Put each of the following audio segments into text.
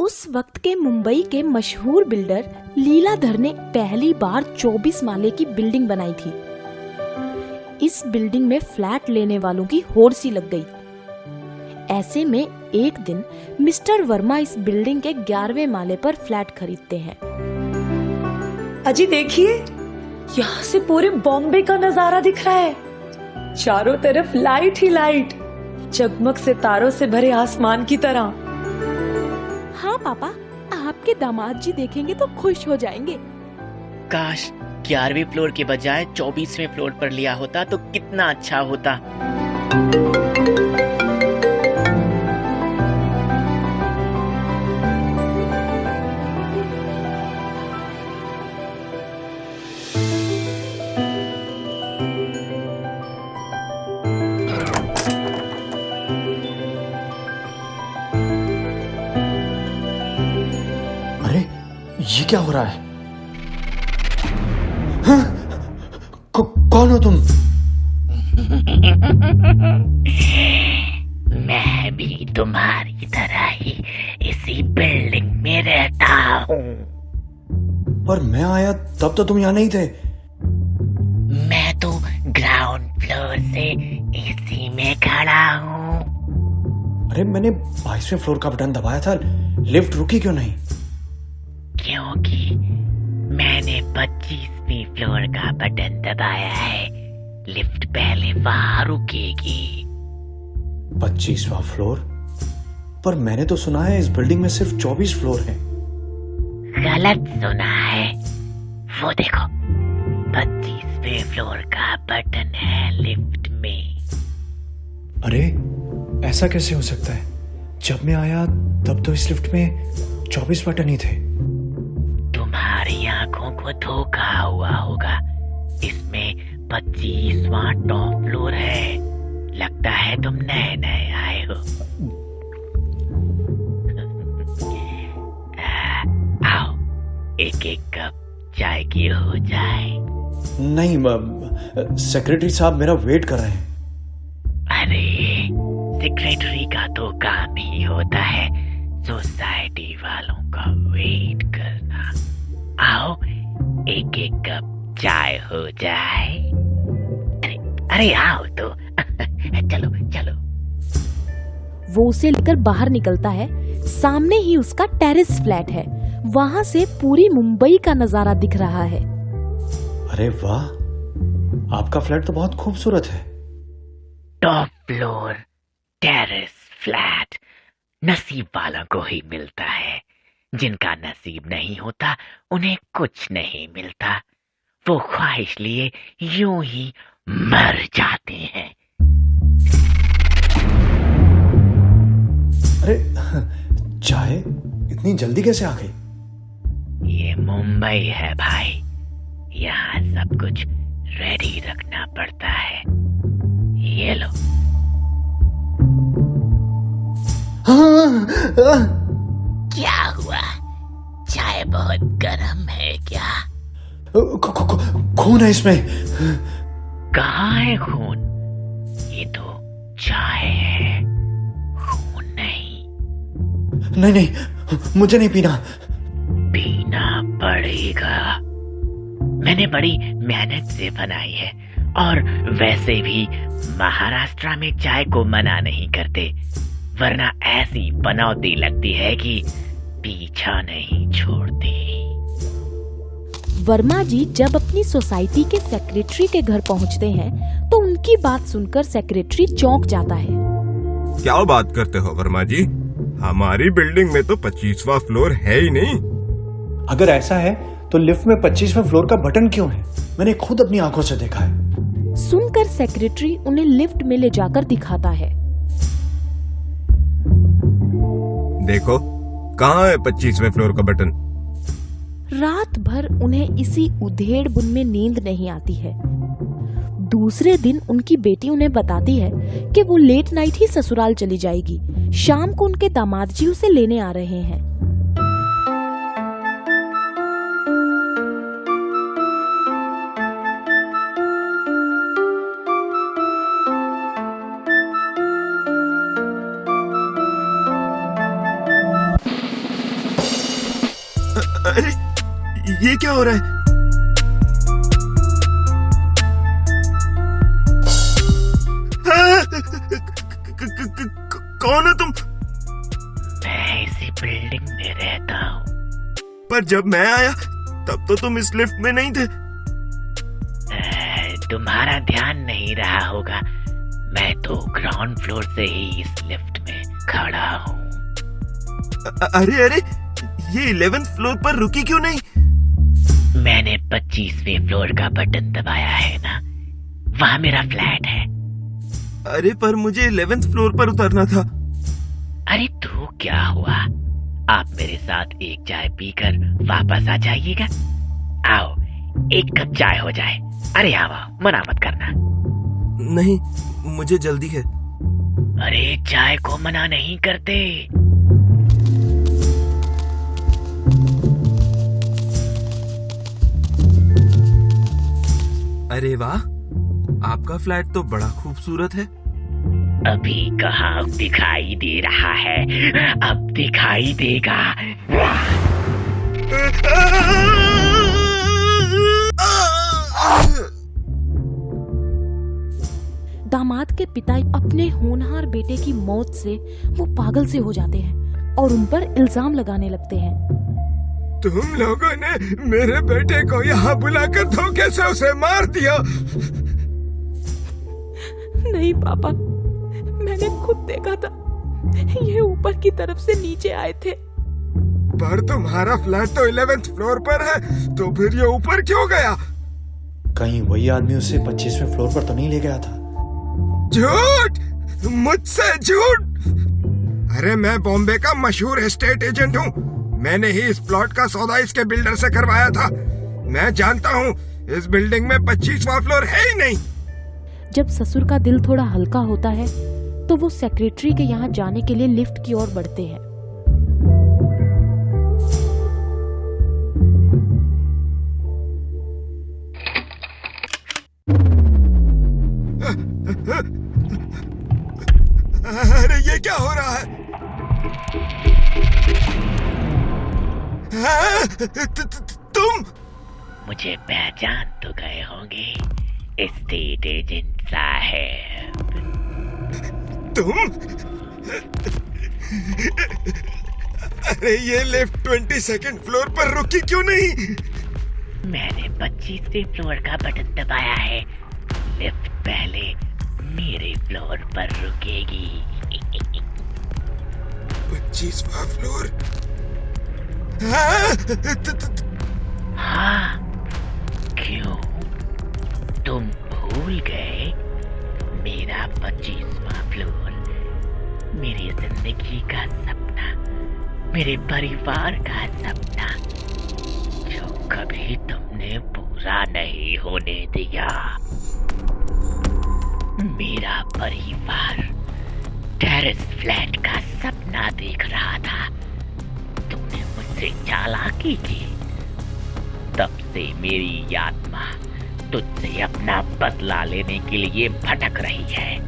उस वक्त के मुंबई के मशहूर बिल्डर लीलाधर ने पहली बार 24 माले की बिल्डिंग बनाई थी। इस बिल्डिंग में फ्लैट लेने वालों की होड़ सी लग गई। ऐसे में एक दिन मिस्टर वर्मा इस बिल्डिंग के 11वें माले पर फ्लैट खरीदते हैं। अजी देखिए, यहाँ से पूरे बॉम्बे का नजारा दिख रहा है। चारों तरफ लाइट ही लाइट, जगमग सितारों से भरे आसमान की तरह। हाँ पापा, आपके दामाद जी देखेंगे तो खुश हो जाएंगे। काश 11वें फ्लोर के बजाय 24वें फ्लोर पर लिया होता तो कितना अच्छा होता। अरे ये क्या हो रहा है? हाँ? कौन हो तुम? मैं भी तुम्हारी तरह ही इसी बिल्डिंग में रहता हूँ। पर मैं आया तब तो तुम यहाँ नहीं थे। मैं तो ग्राउंड फ्लोर से इसी में खड़ा हूँ। अरे मैंने 22वें फ्लोर का बटन दबाया था, लिफ्ट रुकी क्यों नहीं? क्योंकि मैंने 25वीं फ्लोर का बटन दबाया है। लिफ्ट पहले वहां रुकेगी। 25वां फ्लोर? पर मैंने तो सुना है इस बिल्डिंग में सिर्फ 24 फ्लोर हैं। गलत सुना है। वो देखो, 25वें फ्लोर का बटन है लिफ्ट में। अरे ऐसा कैसे हो सकता है? जब मैं आया तब तो इस लिफ्ट में 24 बटन ही थे। तुम्हारी आंखों को धोखा हुआ होगा। इसमें 25वां टॉप फ्लोर है। लगता है तुम नए नए आए हो। आओ, एक एक कप चाय की हो जाए। नहीं, सेक्रेटरी साहब मेरा वेट कर रहे हैं। अरे सेक्रेटरी का तो काम ही होता है सोसाइटी वालों का वेट करना। आओ, एक एक कप चाय हो जाए। अरे आओ तो। चलो चलो। वो उसे लेकर बाहर निकलता है। सामने ही उसका टेरेस फ्लैट है। वहां से पूरी मुंबई का नजारा दिख रहा है। अरे वाह, आपका फ्लैट तो बहुत खूबसूरत है। टॉप फ्लोर टेरेस फ्लैट नसीब वालों को ही मिलता है। जिनका नसीब नहीं होता उन्हें कुछ नहीं मिलता। वो ख्वाहिश लिए यूं ही मर जाते हैं। अरे चाय इतनी जल्दी कैसे आ गई? ये मुंबई है भाई, यहाँ सब कुछ रेडी रखना पड़ता है। ये लो। क्या हुआ? चाय बहुत गर्म है क्या? खून है इसमें। कहाँ है खून? ये तो चाय है, खून नहीं। नहीं नहीं, मुझे नहीं पीना। पीना पड़ेगा। मैंने बड़ी मेहनत से बनाई है। और वैसे भी महाराष्ट्र में चाय को मना नहीं करते, वरना ऐसी बनौटी लगती है कि पीछा नहीं छोड़ती। वर्मा जी जब अपनी सोसाइटी के सेक्रेटरी के घर पहुंचते हैं तो उनकी बात सुनकर सेक्रेटरी चौंक जाता है। क्या बात करते हो वर्मा जी? हमारी बिल्डिंग में तो 25वां फ्लोर है ही नहीं। अगर ऐसा है तो लिफ्ट में 25वें फ्लोर का बटन क्यों है? मैंने खुद अपनी आंखों से देखा है। सुनकर सेक्रेटरी उन्हें लिफ्ट में ले जाकर दिखाता है। देखो, कहाँ है 25वें फ्लोर का बटन? रात भर उन्हें इसी उधेड़ बुन में नींद नहीं आती है। दूसरे दिन उनकी बेटी उन्हें बताती है कि वो लेट नाइट ही ससुराल चली जाएगी। शाम को उनके दामाद जी उसे लेने आ रहे हैं। अरे ये क्या हो रहा है? कौन हो तुम? मैं इसी बिल्डिंग में रहता हूँ। पर जब मैं आया तब तो तुम इस लिफ्ट में नहीं थे। तुम्हारा ध्यान नहीं रहा होगा, मैं तो ग्राउंड फ्लोर से ही इस लिफ्ट में खड़ा हूँ। अरे अरे, ये 11th फ्लोर पर रुकी क्यों नहीं? मैंने 25वें फ्लोर का बटन दबाया है ना, वहाँ मेरा फ्लैट है। अरे पर मुझे 11th फ्लोर पर उतरना था। अरे तो क्या हुआ, आप मेरे साथ एक चाय पीकर वापस आ जाइएगा। आओ, एक कप चाय हो जाए। अरे आओ, मना मत करना। नहीं, मुझे जल्दी है। अरे चाय को मना नहीं करते। अरे वाह, आपका फ्लैट तो बड़ा खूबसूरत है। अभी कहाँ दिखाई दे रहा है, अब दिखाई देगा। दामाद के पिता अपने होनहार बेटे की मौत से वो पागल से हो जाते हैं और उन पर इल्जाम लगाने लगते हैं। तुम लोगों ने मेरे बेटे को यहाँ बुलाकर धोखे से उसे मार दिया। नहीं पापा, मैंने खुद देखा था, ये ऊपर की तरफ से नीचे आए थे। पर तुम्हारा फ्लैट तो 11th फ्लोर पर है, तो फिर ये ऊपर क्यों गया? कहीं वही आदमी उसे 25वें फ्लोर पर तो नहीं ले गया था? झूठ, मुझसे झूठ। अरे मैं बॉम्बे का मशहूर एस्टेट एजेंट हूँ। मैंने ही इस प्लॉट का सौदा इसके बिल्डर से करवाया था। मैं जानता हूँ इस बिल्डिंग में 25वां फ्लोर है ही नहीं। जब ससुर का दिल थोड़ा हल्का होता है तो वो सेक्रेटरी के यहाँ जाने के लिए लिफ्ट की ओर बढ़ते हैं। अरे ये क्या हो रहा है? तुम मुझे पहचान तो गए होंगे, एस्टेट एजेंट साहब। तुम? अरे ये लिफ्ट 22nd फ्लोर पर रुकी क्यों नहीं? मैंने 25वें फ्लोर का बटन दबाया है। लिफ्ट पहले मेरे फ्लोर पर रुकेगी। 25वां फ्लोर? हाँ, क्यों? तुम भूल गए? मेरा 25वां फ्लोर मेरी जिंदगी का सपना, मेरे परिवार का सपना, जो कभी तुमने पूरा नहीं होने दिया। मेरा परिवार टेरेस फ्लैट का सपना देख रहा था। तुमने मुझसे चालाकी की, तब से मेरी आत्मा तुझसे अपना बदला लेने के लिए भटक रही है।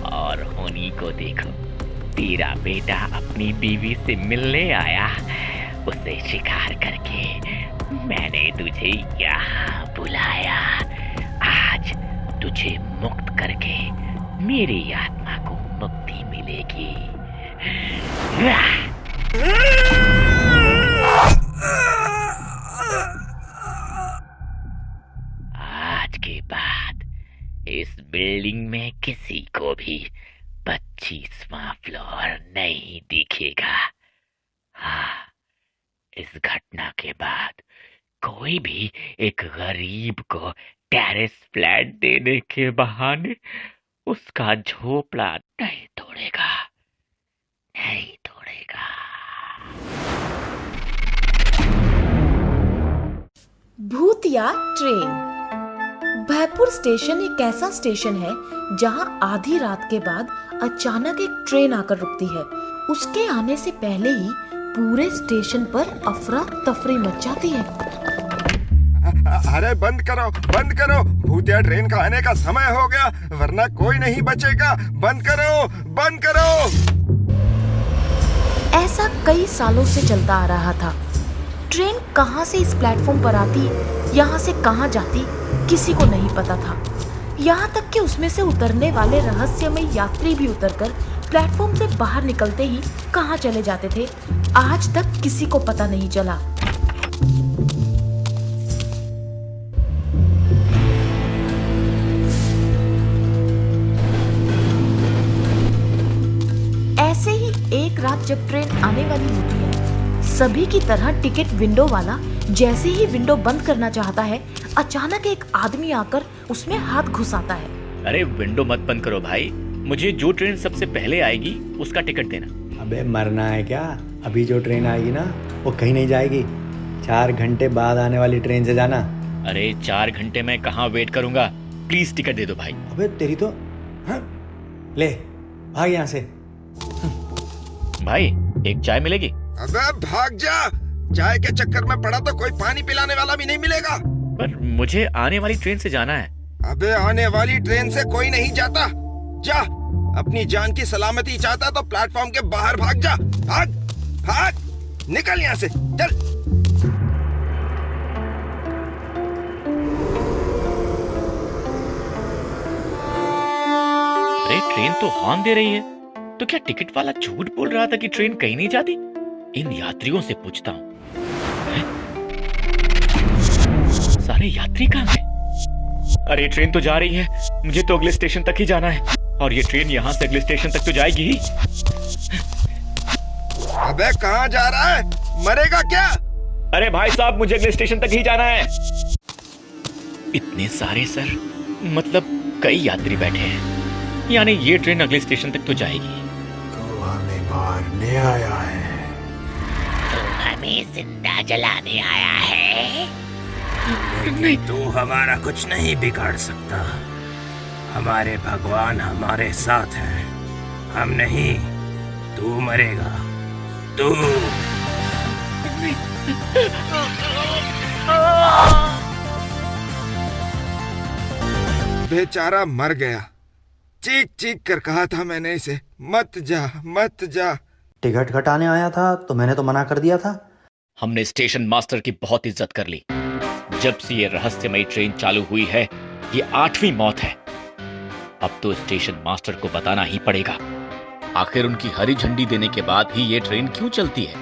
और उन्हीं को देखो, तेरा बेटा अपनी बीवी से मिलने आया। उसे शिकार करके मैंने तुझे यहाँ बुलाया। आज तुझे मुक्त करके मेरी आत्मा को मुक्ति मिलेगी। आज के बाद इस बिल्डिंग में किसी को भी 25वां फ्लोर नहीं दिखेगा। हाँ, इस घटना के बाद कोई भी एक गरीब को टेरेस फ्लैट देने के बहाने उसका झोपड़ा नहीं तोड़ेगा, नहीं तोड़ेगा। भूतिया ट्रेन। भयपुर स्टेशन एक ऐसा स्टेशन है जहां आधी रात के बाद अचानक एक ट्रेन आकर रुकती है। उसके आने से पहले ही पूरे स्टेशन पर अफरा तफरी मच जाती है। अरे बंद करो, बंद करो, भूतिया ट्रेन का आने का समय हो गया, वरना कोई नहीं बचेगा। बंद करो, बंद करो। ऐसा कई सालों से चलता आ रहा था। ट्रेन कहाँ से इस प्लेटफॉर्म पर आती, यहाँ से कहाँ जाती, किसी को नहीं पता था। यहाँ तक कि उसमें से उतरने वाले रहस्यमय यात्री भी उतरकर प्लेटफॉर्म से बाहर निकलते ही कहाँ चले जाते थे, आज तक किसी को पता नहीं चला। ऐसे ही एक रात जब ट्रेन आने वाली होती है, सभी की तरह टिकट विंडो वाला जैसे ही विंडो बंद करना चाहता है, अचानक एक आदमी आकर उसमें हाथ घुसाता है। अरे विंडो मत बंद करो भाई, मुझे जो ट्रेन सबसे पहले आएगी उसका टिकट देना। अबे मरना है क्या? अभी जो ट्रेन आएगी ना वो कहीं नहीं जाएगी, 4 घंटे बाद आने वाली ट्रेन से जाना। अरे 4 घंटे में कहाँ वेट करूंगा, प्लीज टिकट दे दो भाई। अबे तेरी तो हाँ? ले भाग यहाँ से। भाई एक चाय मिलेगी? अबे भाग जा, चाय के चक्कर में पड़ा तो कोई पानी पिलाने वाला भी नहीं मिलेगा। पर मुझे आने वाली ट्रेन से जाना है। अबे आने वाली ट्रेन से कोई नहीं जाता, जा। अपनी जान की सलामती चाहता तो प्लेटफॉर्म के बाहर भाग जा, भाग भाग, निकल यहाँ से, चल। अरे ट्रेन तो हॉर्न दे रही है, तो क्या टिकट वाला झूठ बोल रहा था कि ट्रेन कहीं नहीं जाती? इन यात्रियों से पूछता हूँ। सारे यात्री कहाँ हैं? अरे ट्रेन तो जा रही है, मुझे तो अगले स्टेशन तक ही जाना है, और ये ट्रेन यहाँ से अगले स्टेशन तक तो जाएगी ही। अबे कहाँ जा रहा है, मरेगा क्या? अरे भाई साहब, मुझे अगले स्टेशन तक ही जाना है। इतने सारे सर, मतलब कई यात्री बैठे हैं, यानी ये ट्रेन अगले स्टेशन तक तो जाएगी। तो हमें मारने आया है। तो हमें जिंदा जलाने आया है। नहीं, तू हमारा कुछ नहीं बिगाड़ सकता। हमारे भगवान हमारे साथ हैं। हम नहीं, तू मरेगा, तू। बेचारा मर गया, चीख चीख कर कहा था मैंने इसे, मत जा मत जा। टिकट कटाने आया था तो मैंने तो मना कर दिया था। हमने स्टेशन मास्टर की बहुत इज्जत कर ली। जब से ये रहस्यमयी ट्रेन चालू हुई है, ये 8वीं मौत है। अब तो स्टेशन मास्टर को बताना ही पड़ेगा, आखिर उनकी हरी झंडी देने के बाद ही ये ट्रेन क्यों चलती है,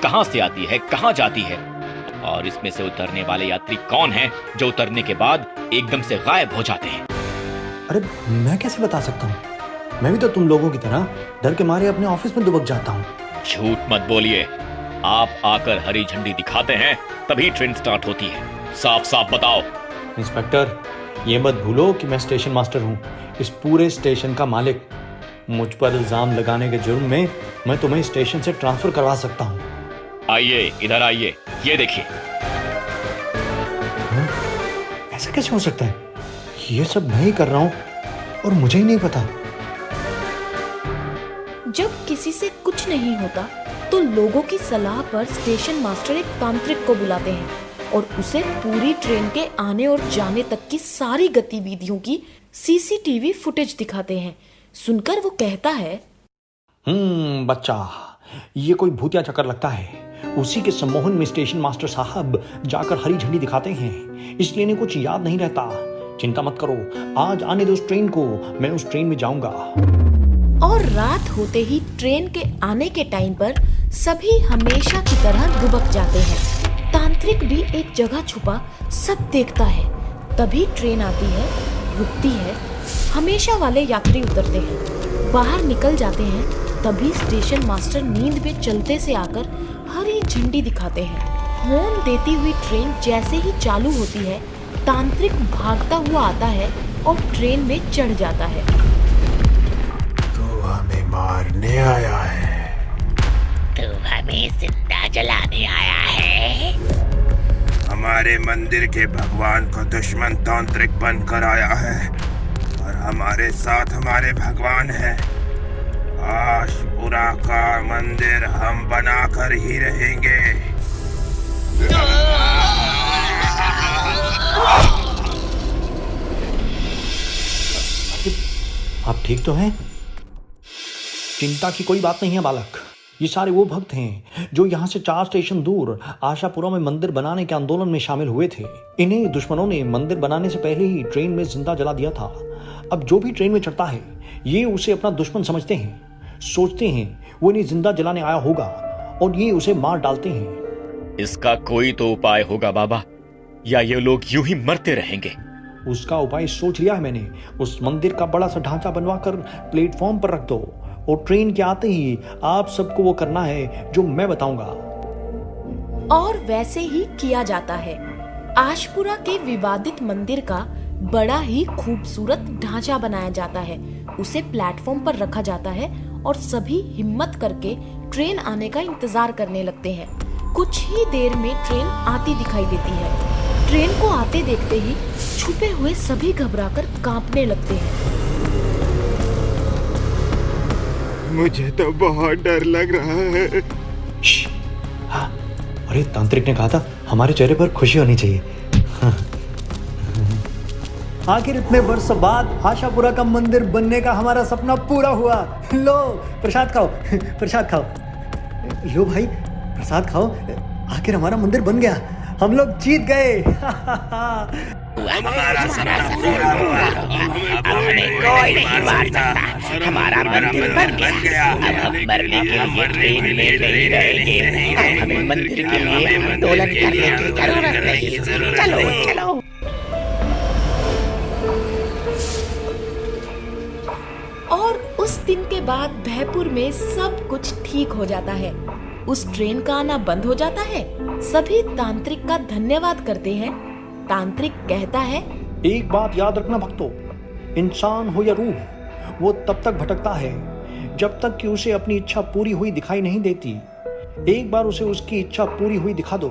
कहां से आती है, कहां जाती है, और इसमें से उतरने वाले यात्री कौन हैं जो उतरने के बाद एकदम से गायब हो जाते हैं। अरे मैं कैसे बता सकता हूँ, मैं भी तो तुम लोगों की तरह डर के मारे अपने ऑफिस में दुबक जाता हूँ। झूठ मत बोलिए, आप आकर हरी झंडी दिखाते हैं तभी ट्रेन स्टार्ट होती है। साफ साफ बताओ। इंस्पेक्टर, ये मत भूलो कि मैं स्टेशन मास्टर हूँ, इस पूरे स्टेशन का मालिक। मुझ पर इल्जाम लगाने के जुर्म में मैं तुम्हें स्टेशन से ट्रांसफर करवा सकता हूँ। आइए, इधर आइए, ये देखिए। ऐसा कैसे हो सकता है? ये सब मैं ही कर रहा हूँ और मुझे ही नहीं पता। जब किसी से कुछ नहीं होता तो लोगों की सलाह पर स्टेशन मास्टर एक तांत्रिक को बुलाते हैं और उसे पूरी ट्रेन के आने और जाने तक की सारी गतिविधियों की सीसीटीवी फुटेज दिखाते हैं। सुनकर वो कहता है, बच्चा, ये कोई भूतिया चक्कर लगता है। उसी के सम्मोहन में स्टेशन मास्टर साहब जाकर हरी झंडी दिखाते हैं, इसलिए इन्हें कुछ याद नहीं रहता। चिंता मत करो, आज आने दो उस ट्रेन को, मैं उस ट्रेन में जाऊंगा। और रात होते ही ट्रेन के आने के टाइम पर सभी हमेशा की तरह दुबक जाते हैं। तांत्रिक भी एक जगह छुपा सब देखता है। तभी ट्रेन आती है, रुकती है, हमेशा वाले यात्री उतरते हैं, बाहर निकल जाते हैं। तभी स्टेशन मास्टर नींद में चलते से आकर हरी झंडी दिखाते हैं। हॉर्न देती हुई ट्रेन जैसे ही चालू होती है, तांत्रिक भागता हुआ आता है और ट्रेन में चढ़ जाता है। तो हमें मारने आया है। तो हमें जिंदा जलाने आया है। हमारे मंदिर के भगवान को दुश्मन तांत्रिक बनकर आया है और हमारे साथ हमारे भगवान है। आशपुरा का मंदिर हम बनाकर ही रहेंगे। आप ठीक तो हैं? चिंता की कोई बात नहीं है बालक, ये सारे वो भक्त हैं जो यहाँ से 4 स्टेशन दूर आशापुरा में मंदिर बनाने के आंदोलन में शामिल हुए थे। इन्हें दुश्मनों ने मंदिर बनाने से पहले ही ट्रेन में जिंदा जला दिया था। अब जो भी ट्रेन में चढ़ता है ये उसे अपना दुश्मन समझते हैं, सोचते हैं वो इन्हें जिंदा जलाने आया होगा और ये उसे मार डालते हैं। इसका कोई तो उपाय होगा बाबा, या ये लोग यूं ही मरते रहेंगे। उसका उपाय सोच लिया है मैंने। उस मंदिर का बड़ा सा ढांचा बनवाकर प्लेटफॉर्म पर रख दो और ट्रेन के आते ही आप सबको वो करना है जो मैं बताऊंगा। और वैसे ही किया जाता है। आशपुरा के विवादित मंदिर का बड़ा ही खूबसूरत ढांचा बनाया जाता है, उसे प्लेटफॉर्म पर रखा जाता है और सभी हिम्मत करके ट्रेन आने का इंतजार करने लगते हैं। कुछ ही देर में ट्रेन आती दिखाई देती है। ट्रेन को आते देखते ही छुपे हुए सभी घबराकर कांपने लगते हैं। मुझे तो बहुत डर लग रहा है। हाँ, अरे तांत्रिक ने कहा था हमारे चेहरे पर खुशी होनी चाहिए। आखिर इतने वर्ष बाद आशापुरा का मंदिर बनने का हमारा सपना पूरा हुआ। लो प्रसाद खाओ, प्रसाद खाओ। लो भाई प्रसाद खाओ। आखिर हमारा मंदिर बन गया, हम लोग जीत गए। हमारा सपना पूरा हुआ। अब हमें कोई नहीं मार सकता। हमारा मंदिर बन गया। अब हम मरने के लिए ट्रेन में नहीं रहेंगे। अब हमें मंदिर के लिए आंदोलन करने की जरूरत नहीं। चलो चलो। और उस दिन के बाद भयपुर में सब कुछ ठीक हो जाता है। उस ट्रेन का आना बंद हो जाता है। सभी तांत्रिक का धन्यवाद करते हैं। तांत्रिक कहता है, एक बात याद रखना भक्तों, इंसान हो या रूह, वो तब तक भटकता है जब तक कि उसे अपनी इच्छा पूरी हुई दिखाई नहीं देती। एक बार उसे उसकी इच्छा पूरी हुई दिखा दो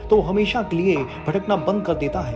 तो हमेशा के लिए भटकना बंद कर देता है।